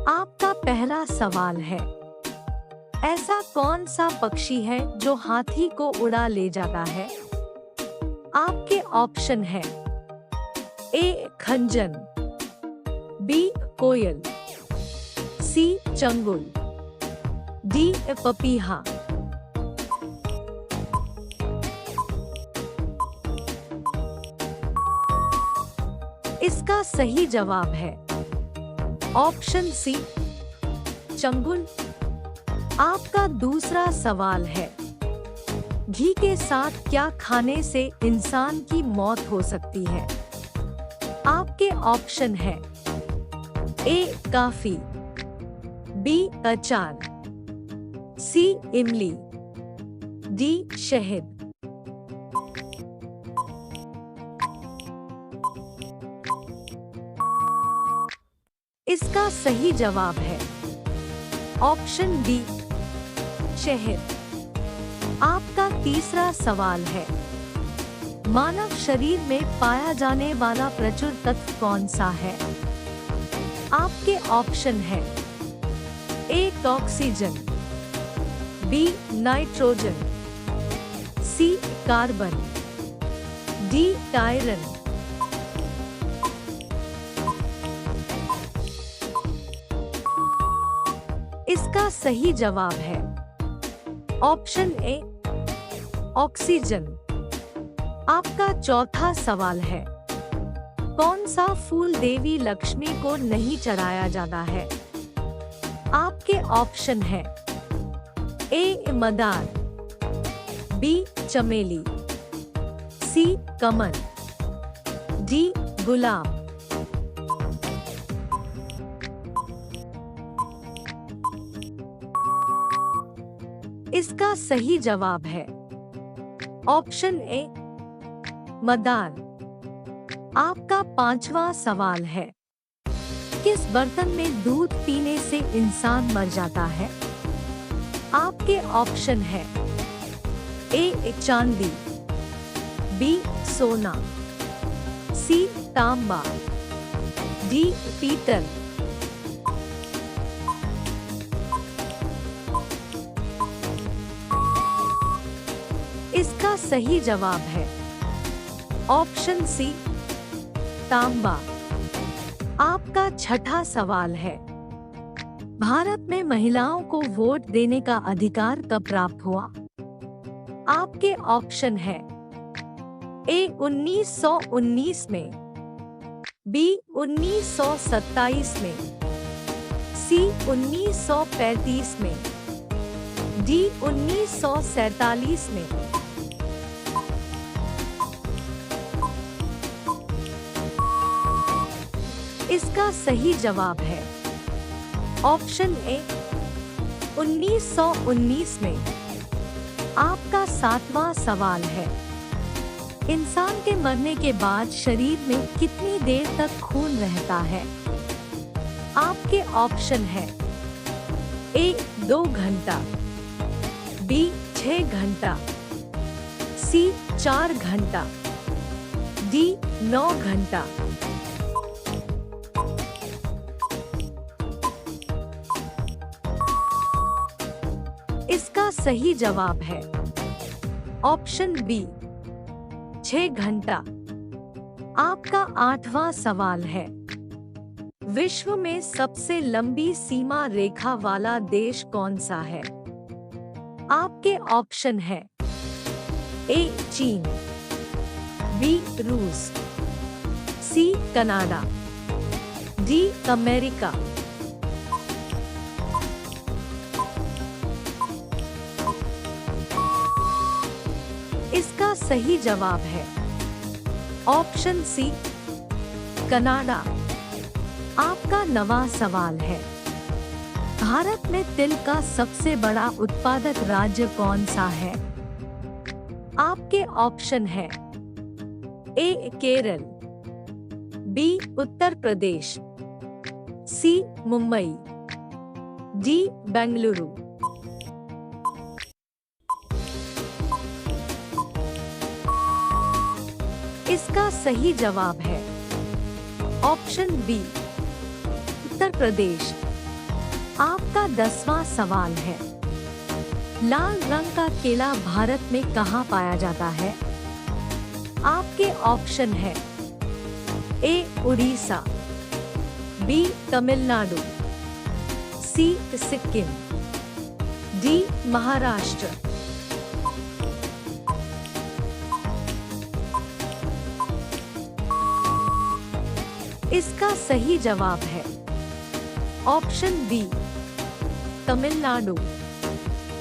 आपका पहला सवाल है, ऐसा कौन सा पक्षी है जो हाथी को उड़ा ले जाता है? आपके ऑप्शन है ए खंजन, बी कोयल, सी चंगुल, डी पपीहा। इसका सही जवाब है ऑप्शन सी चंगुल। आपका दूसरा सवाल है, घी के साथ क्या खाने से इंसान की मौत हो सकती है? आपके ऑप्शन है ए काफी, बी अचार, सी इमली, डी शहद। इसका सही जवाब है ऑप्शन डी शहद। आपका तीसरा सवाल है, मानव शरीर में पाया जाने वाला प्रचुर तत्व कौन सा है? आपके ऑप्शन है A oxygen, B nitrogen, C carbon, D iron. इसका सही जवाब है ऑप्शन ए ऑक्सीजन। आपका चौथा सवाल है, कौन सा फूल देवी लक्ष्मी को नहीं चढ़ाया जाता है? आपके ऑप्शन है ए मदार, बी चमेली, सी कमल, डी गुलाब। इसका सही जवाब है ऑप्शन ए मदार। आपका पांचवा सवाल है, किस बर्तन में दूध पीने से इंसान मर जाता है? आपके ऑप्शन है ए चांदी, बी सोना, सी तांबा, डी पीतल। इसका सही जवाब है ऑप्शन सी तांबा। आपका छठा सवाल है, भारत में महिलाओं को वोट देने का अधिकार कब प्राप्त हुआ? आपके ऑप्शन है ए 1919 में, बी 1927 में, सी 1935 में, डी 1947 में। इसका सही जवाब है ऑप्शन ए 1919 में। आपका सातवां सवाल है, इंसान के मरने के बाद शरीर में कितनी देर तक खून रहता है? आपके ऑप्शन है ए 2 घंटा, बी 6 घंटा, सी 4 घंटा, डी 9 घंटा। इसका सही जवाब है ऑप्शन बी 6 घंटा। आपका आठवां सवाल है, विश्व में सबसे लंबी सीमा रेखा वाला देश कौन सा है? आपके ऑप्शन है ए चीन, बी रूस, सी कनाडा, डी अमेरिका। इसका सही जवाब है ऑप्शन सी कनाडा। आपका नवा सवाल है, भारत में तिल का सबसे बड़ा उत्पादक राज्य कौन सा है? आपके ऑप्शन है ए केरल, बी उत्तर प्रदेश, सी मुंबई, डी बेंगलुरु। इसका सही जवाब है ऑप्शन बी उत्तर प्रदेश। आपका 10वां सवाल है, लाल रंग का केला भारत में कहाँ पाया जाता है? आपके ऑप्शन है ए उड़ीसा, बी तमिलनाडु, सी सिक्किम, डी महाराष्ट्र। इसका सही जवाब है ऑप्शन बी तमिलनाडु।